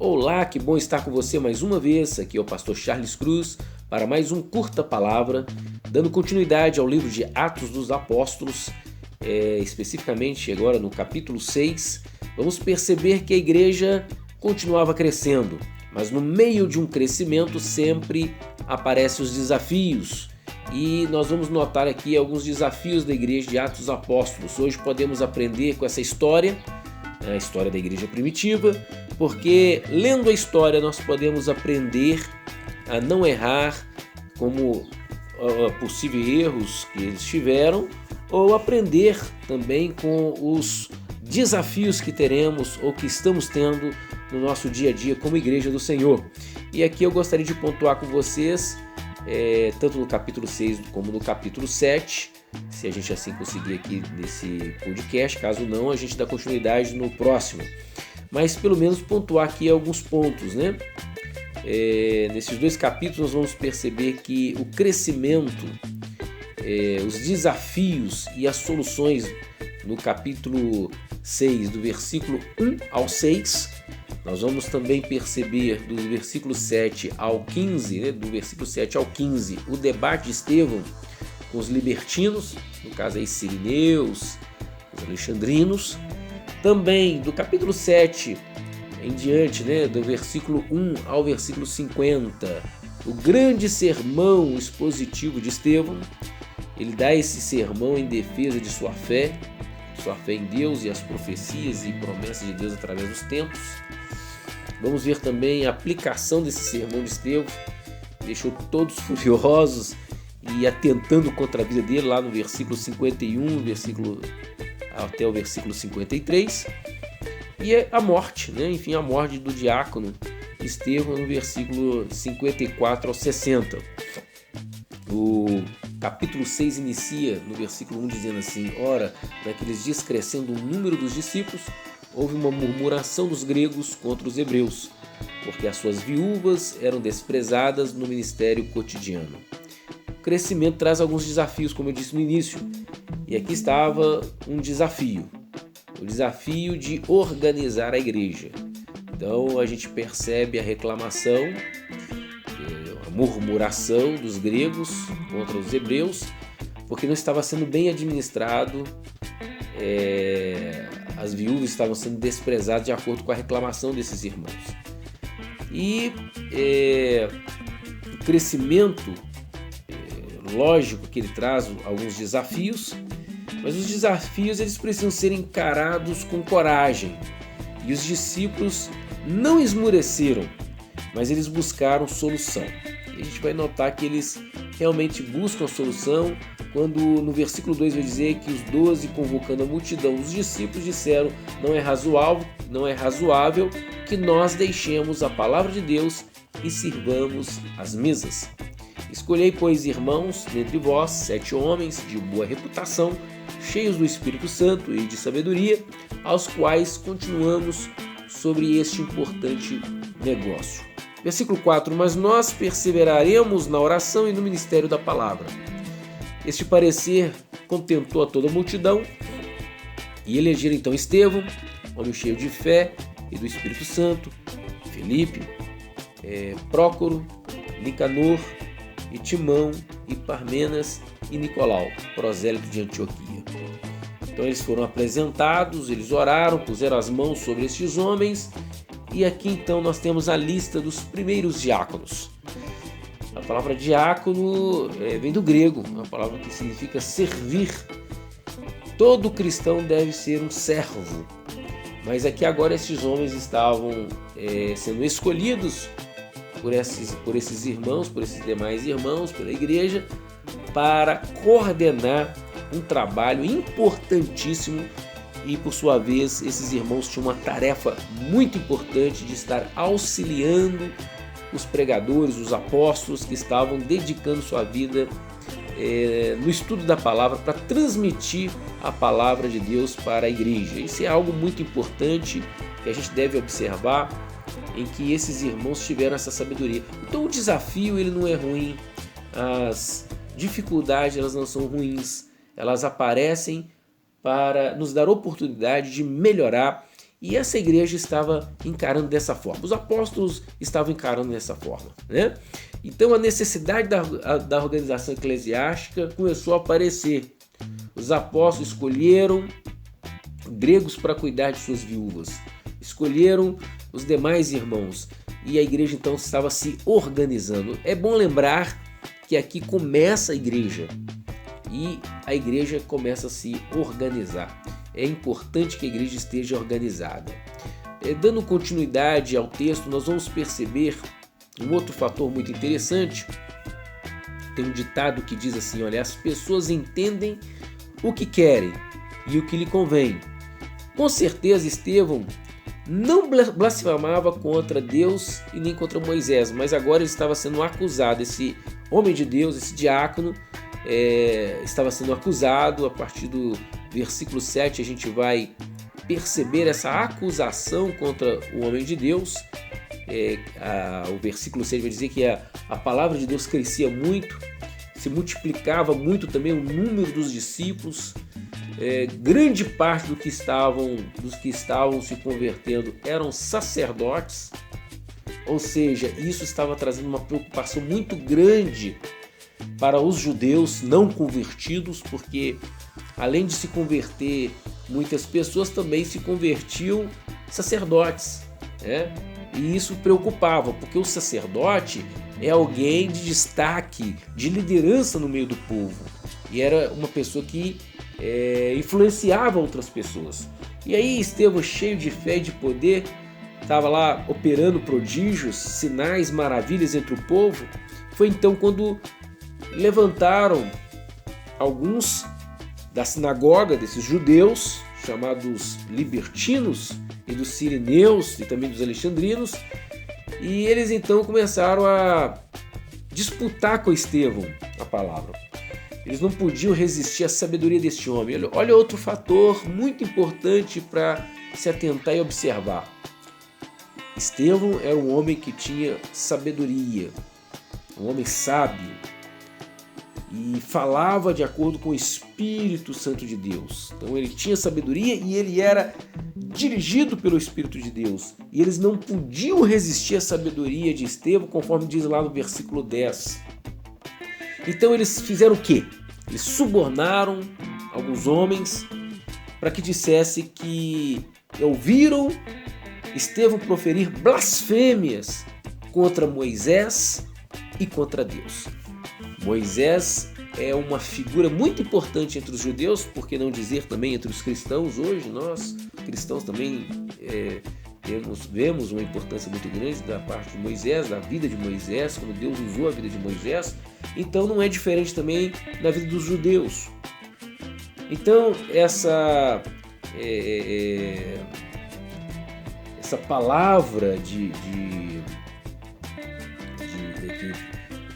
Olá, que bom estar com você mais uma vez. Aqui é o pastor Charles Cruz para mais um Curta Palavra, dando continuidade ao livro de Atos dos Apóstolos, especificamente agora no capítulo 6. Vamos perceber que a igreja continuava crescendo, mas no meio de um crescimento sempre aparecem os desafios. E nós vamos notar aqui alguns desafios da igreja de Atos dos Apóstolos. Hoje podemos aprender com essa história, a história da igreja primitiva, porque lendo a história nós podemos aprender a não errar como possíveis erros que eles tiveram, ou aprender também com os desafios que teremos ou que estamos tendo no nosso dia a dia como igreja do Senhor. E aqui eu gostaria de pontuar com vocês, tanto no capítulo 6 como no capítulo 7, se a gente assim conseguir aqui nesse podcast. Caso não, a gente dá continuidade no próximo. Mas pelo menos pontuar aqui alguns pontos, né? Nesses dois capítulos nós vamos perceber que o crescimento, os desafios e as soluções no capítulo 6, do versículo 1 ao 6, nós vamos também perceber do versículo 7 ao 15, né? Do versículo 7 ao 15, o debate de Estevão com os libertinos, no caso aí sirineus, os alexandrinos. Também do capítulo 7 em diante, né, do versículo 1 ao versículo 50, o grande sermão expositivo de Estevão. Ele dá esse sermão em defesa de sua fé em Deus e as profecias e promessas de Deus através dos tempos. Vamos ver também a aplicação desse sermão de Estevão, deixou todos furiosos e atentando contra a vida dele, lá no versículo 51, até o versículo 53, e a morte, né? Enfim, a morte do diácono Estevão no versículo 54 ao 60. O capítulo 6 inicia no versículo 1 dizendo assim: ora, naqueles dias, crescendo o número dos discípulos, houve uma murmuração dos gregos contra os hebreus, porque as suas viúvas eram desprezadas no ministério cotidiano. O crescimento traz alguns desafios, como eu disse no início, e aqui estava um desafio, o desafio de organizar a igreja. Então a gente percebe a reclamação, a murmuração dos gregos contra os hebreus, porque não estava sendo bem administrado, as viúvas estavam sendo desprezadas de acordo com a reclamação desses irmãos. E o crescimento, lógico que ele traz alguns desafios, mas os desafios eles precisam ser encarados com coragem. E os discípulos não esmoreceram, mas eles buscaram solução. E a gente vai notar que eles realmente buscam a solução quando no versículo 2 vai dizer que os 12, convocando a multidão, os discípulos disseram: não é razoável que nós deixemos a palavra de Deus e sirvamos as mesas. Escolhei, pois, irmãos, dentre vós, 7 homens de boa reputação, cheios do Espírito Santo e de sabedoria, aos quais continuamos sobre este importante negócio. Versículo 4: mas nós perseveraremos na oração e no ministério da palavra. Este parecer contentou a toda a multidão, e elegeram então Estevão, homem cheio de fé e do Espírito Santo, Filipe, Prócoro, Nicanor, e Timão, e Parmenas e Nicolau, prosélito de Antioquia. Então eles foram apresentados, eles oraram, puseram as mãos sobre estes homens, e aqui então nós temos a lista dos primeiros diáconos. A palavra diácono vem do grego, uma palavra que significa servir. Todo cristão deve ser um servo, mas aqui agora esses homens estavam sendo escolhidos por esses irmãos, por esses demais irmãos, pela igreja, para coordenar um trabalho importantíssimo. E por sua vez esses irmãos tinham uma tarefa muito importante de estar auxiliando os pregadores, os apóstolos que estavam dedicando sua vida no estudo da palavra para transmitir a palavra de Deus para a igreja. Isso é algo muito importante que a gente deve observar, em que esses irmãos tiveram essa sabedoria. Então o desafio ele não é ruim, as dificuldades elas não são ruins, elas aparecem para nos dar oportunidade de melhorar E essa igreja estava encarando dessa forma. Os apóstolos estavam encarando dessa forma, né? Então a necessidade da organização eclesiástica começou a aparecer. Os apóstolos escolheram gregos para cuidar de suas viúvas, escolheram os demais irmãos, e a igreja então estava se organizando. É bom lembrar que aqui começa a igreja, e a igreja começa a se organizar. É importante que a igreja esteja organizada. Dando continuidade ao texto, nós vamos perceber um outro fator muito interessante. Tem um ditado que diz assim: olha, as pessoas entendem o que querem e o que lhe convém. Com certeza Estevão não blasfemava contra Deus e nem contra Moisés, mas agora ele estava sendo acusado. Esse homem de Deus, esse diácono, estava sendo acusado. A partir do versículo 7 a gente vai perceber essa acusação contra o homem de Deus. O versículo 6 vai dizer que a palavra de Deus crescia muito, se multiplicava muito também o número dos discípulos. Grande parte dos que estavam se convertendo eram sacerdotes, ou seja, isso estava trazendo uma preocupação muito grande para os judeus não convertidos, porque além de se converter muitas pessoas, também se convertiam sacerdotes, né? E isso preocupava, porque o sacerdote é alguém de destaque, de liderança no meio do povo, e era uma pessoa que influenciava outras pessoas. E aí Estevão, cheio de fé e de poder, estava lá operando prodígios, sinais, maravilhas entre o povo. Foi então quando levantaram alguns da sinagoga desses judeus, chamados libertinos, e dos sirineus e também dos alexandrinos, e eles então começaram a disputar com Estevão a palavra. Eles não podiam resistir à sabedoria deste homem. Olha outro fator muito importante para se atentar e observar. Estevão era um homem que tinha sabedoria, um homem sábio, e falava de acordo com o Espírito Santo de Deus. Então ele tinha sabedoria e ele era dirigido pelo Espírito de Deus. E eles não podiam resistir à sabedoria de Estevão, conforme diz lá no versículo 10. Então eles fizeram o quê? Eles subornaram alguns homens para que dissesse que ouviram Estevão proferir blasfêmias contra Moisés e contra Deus. Moisés é uma figura muito importante entre os judeus, por que não dizer também entre os cristãos hoje. Nós, cristãos, também vemos uma importância muito grande da parte de Moisés, da vida de Moisés, como Deus usou a vida de Moisés. Então não é diferente também na vida dos judeus. Então essa palavra de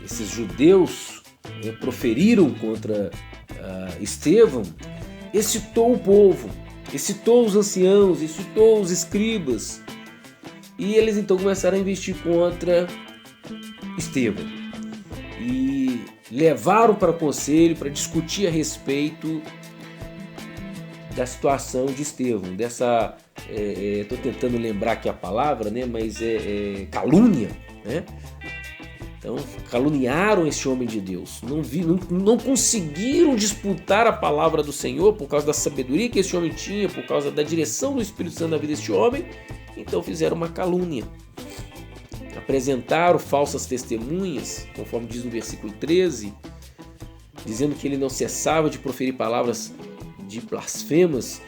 esses judeus proferiram contra Estevão, excitou o povo, excitou os anciãos, excitou os escribas, e eles então começaram a investir contra Estevão e levaram para o conselho para discutir a respeito da situação de Estevão, dessa, estou tentando lembrar aqui a palavra, né, mas calúnia, né? Então caluniaram esse homem de Deus, não conseguiram disputar a palavra do Senhor por causa da sabedoria que esse homem tinha, por causa da direção do Espírito Santo na vida deste homem. Então fizeram uma calúnia, apresentaram falsas testemunhas, conforme diz no versículo 13, dizendo que ele não cessava de proferir palavras de blasfemas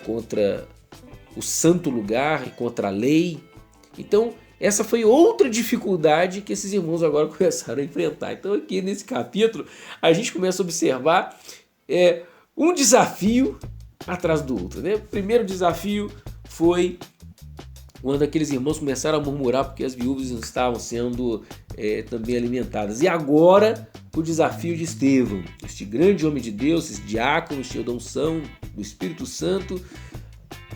contra o santo lugar e contra a lei. Então essa foi outra dificuldade que esses irmãos agora começaram a enfrentar. Então aqui nesse capítulo a gente começa a observar um desafio atrás do outro, né? O primeiro desafio foi quando aqueles irmãos começaram a murmurar porque as viúvas não estavam sendo também alimentadas. E agora o desafio de Estevão, este grande homem de Deus, esse diácono cheio da unção do Espírito Santo,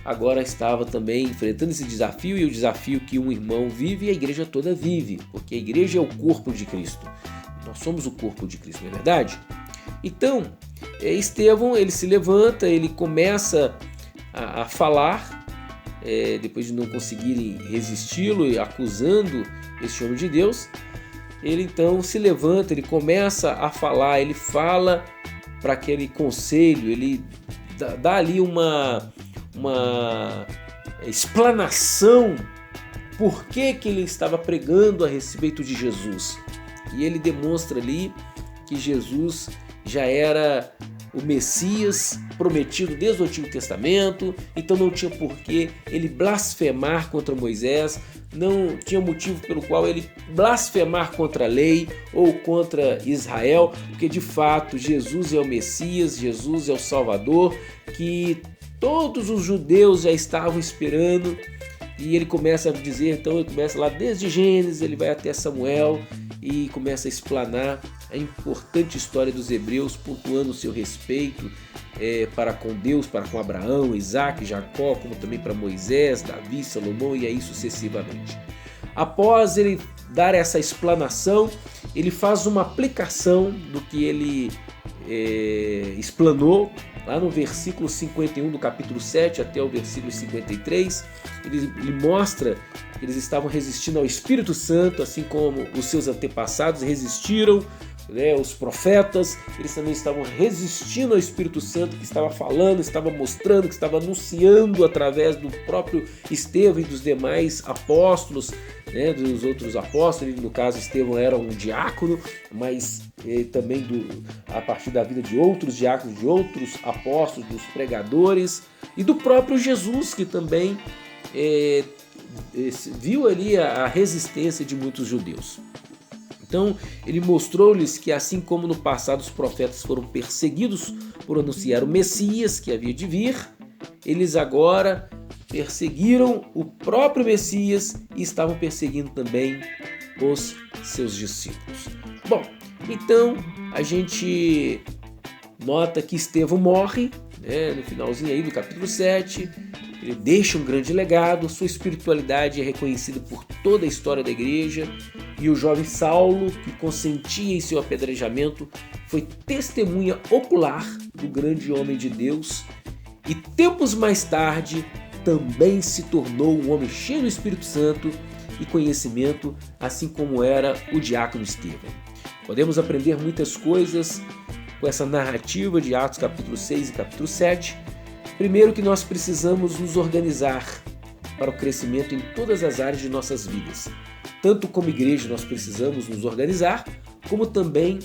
agora estava também enfrentando esse desafio, e o desafio que um irmão vive e a igreja toda vive, porque a igreja é o corpo de Cristo. Nós somos o corpo de Cristo, não é verdade? Então, Estevão, ele se levanta, ele começa a falar, depois de não conseguirem resisti-lo e acusando esse homem de Deus, ele então se levanta, ele começa a falar, ele fala para aquele conselho, ele dá ali uma explanação por que ele estava pregando a respeito de Jesus. E ele demonstra ali que Jesus já era o Messias prometido desde o Antigo Testamento, então não tinha por que ele blasfemar contra Moisés, não tinha motivo pelo qual ele blasfemar contra a lei ou contra Israel, porque de fato Jesus é o Messias, Jesus é o Salvador, que todos os judeus já estavam esperando. E ele começa a dizer, então ele começa lá desde Gênesis, ele vai até Samuel e começa a explanar a importante história dos hebreus, pontuando o seu respeito para com Deus, para com Abraão, Isaac, Jacó, como também para Moisés, Davi, Salomão e aí sucessivamente. Após ele dar essa explanação, ele faz uma aplicação do que ele explanou lá no versículo 51 do capítulo 7 até o versículo 53. Ele mostra que eles estavam resistindo ao Espírito Santo, assim como os seus antepassados resistiram, os profetas, eles também estavam resistindo ao Espírito Santo, que estava falando, estava mostrando, que estava anunciando através do próprio Estevão e dos demais apóstolos, dos outros apóstolos. No caso, Estevão era um diácono, mas também a partir da vida de outros diáconos, de outros apóstolos, dos pregadores e do próprio Jesus, que também viu ali a resistência de muitos judeus. Então ele mostrou-lhes que assim como no passado os profetas foram perseguidos por anunciar o Messias que havia de vir, eles agora perseguiram o próprio Messias e estavam perseguindo também os seus discípulos. Bom, então a gente nota que Estevão morre, no finalzinho aí do capítulo 7, ele deixa um grande legado, sua espiritualidade é reconhecida por toda a história da igreja, e o jovem Saulo, que consentia em seu apedrejamento, foi testemunha ocular do grande homem de Deus, e tempos mais tarde também se tornou um homem cheio do Espírito Santo e conhecimento, assim como era o diácono Estevão. Podemos aprender muitas coisas com essa narrativa de Atos capítulo 6 e capítulo 7. Primeiro, que nós precisamos nos organizar para o crescimento em todas as áreas de nossas vidas. Tanto como igreja nós precisamos nos organizar, como também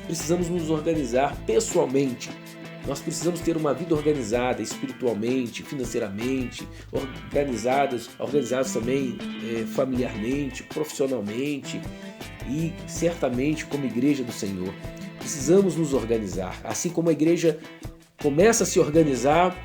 precisamos nos organizar pessoalmente. Nós precisamos ter uma vida organizada espiritualmente, financeiramente, organizados também familiarmente, profissionalmente e certamente como igreja do Senhor. Precisamos nos organizar, assim como a igreja começa a se organizar,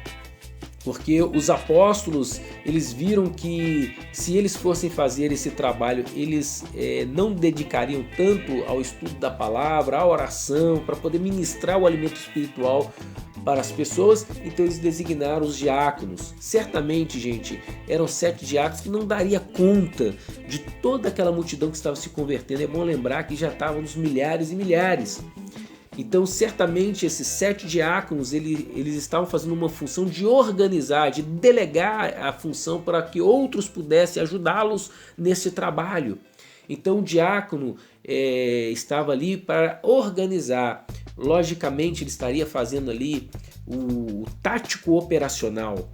porque os apóstolos, eles viram que se eles fossem fazer esse trabalho, eles não dedicariam tanto ao estudo da palavra, à oração, para poder ministrar o alimento espiritual para as pessoas, então eles designaram os diáconos. Certamente, gente, eram 7 diáconos que não daria conta de toda aquela multidão que estava se convertendo. É bom lembrar que já estavam nos milhares e milhares. Então, certamente, esses 7 diáconos, eles estavam fazendo uma função de organizar, de delegar a função para que outros pudessem ajudá-los nesse trabalho. Então, o diácono estava ali para organizar. Logicamente, ele estaria fazendo ali o tático operacional.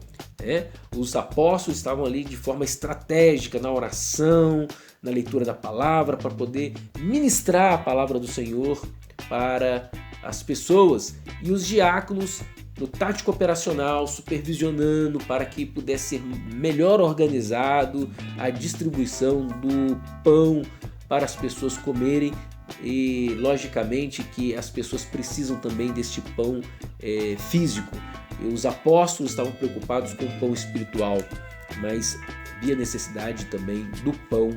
Os apóstolos estavam ali de forma estratégica na oração, na leitura da palavra, para poder ministrar a palavra do Senhor para as pessoas, e os diáconos no tático operacional, supervisionando para que pudesse ser melhor organizado a distribuição do pão para as pessoas comerem, e logicamente que as pessoas precisam também deste pão físico. E os apóstolos estavam preocupados com o pão espiritual, mas havia necessidade também do pão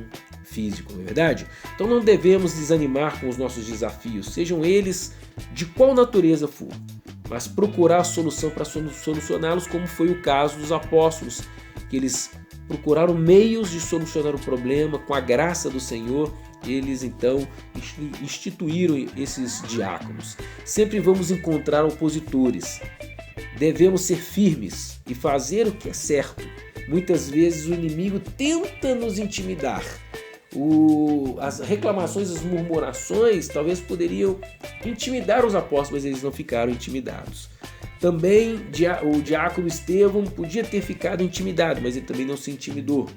físico, não é verdade? Então não devemos desanimar com os nossos desafios, sejam eles de qual natureza for, mas procurar a solução para solucioná-los, como foi o caso dos apóstolos, que eles procuraram meios de solucionar o problema com a graça do Senhor. Eles então instituíram esses diáconos. Sempre vamos encontrar opositores. Devemos ser firmes e fazer o que é certo, Muitas vezes o inimigo tenta nos intimidar. As reclamações, as murmurações talvez poderiam intimidar os apóstolos, mas eles não ficaram intimidados. Também o diácono Estevão podia ter ficado intimidado, mas ele também não se intimidou.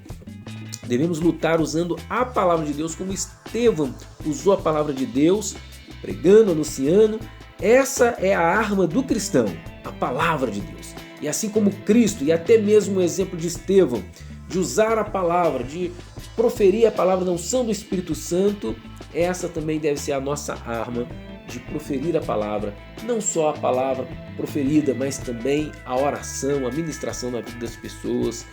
Devemos lutar usando a palavra de Deus como Estevão usou a palavra de Deus, pregando, anunciando. Essa é a arma do cristão, a palavra de Deus. E assim como Cristo, e até mesmo o exemplo de Estevão, de usar a palavra, de proferir a palavra na unção do Espírito Santo, essa também deve ser a nossa arma de proferir a palavra, não só a palavra proferida, mas também a oração, a ministração na vida das pessoas.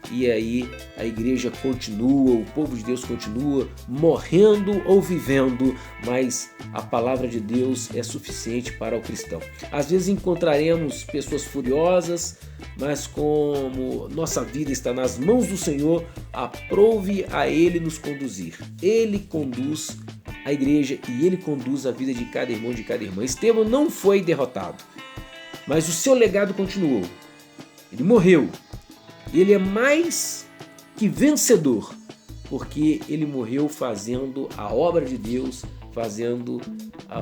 E aí a igreja continua, o povo de Deus continua morrendo ou vivendo, mas a palavra de Deus é suficiente para o cristão. Às vezes encontraremos pessoas furiosas, mas como nossa vida está nas mãos do Senhor, aprove a Ele nos conduzir. Ele conduz a igreja e Ele conduz a vida de cada irmão e de cada irmã. Estevão não foi derrotado, mas o seu legado continuou. Ele morreu. Ele é mais que vencedor, porque ele morreu fazendo a obra de Deus, fazendo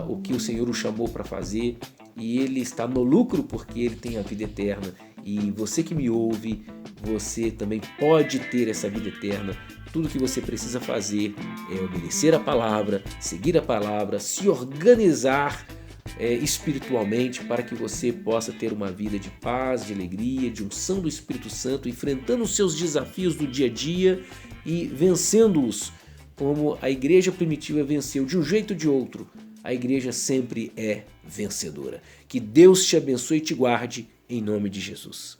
o que o Senhor o chamou para fazer, e ele está no lucro porque ele tem a vida eterna. E você que me ouve, você também pode ter essa vida eterna. Tudo que você precisa fazer é obedecer a palavra, seguir a palavra, se organizar espiritualmente para que você possa ter uma vida de paz, de alegria, de unção do Espírito Santo, enfrentando os seus desafios do dia a dia e vencendo-os como a igreja primitiva venceu de um jeito ou de outro. A igreja sempre é vencedora. Que Deus te abençoe e te guarde em nome de Jesus.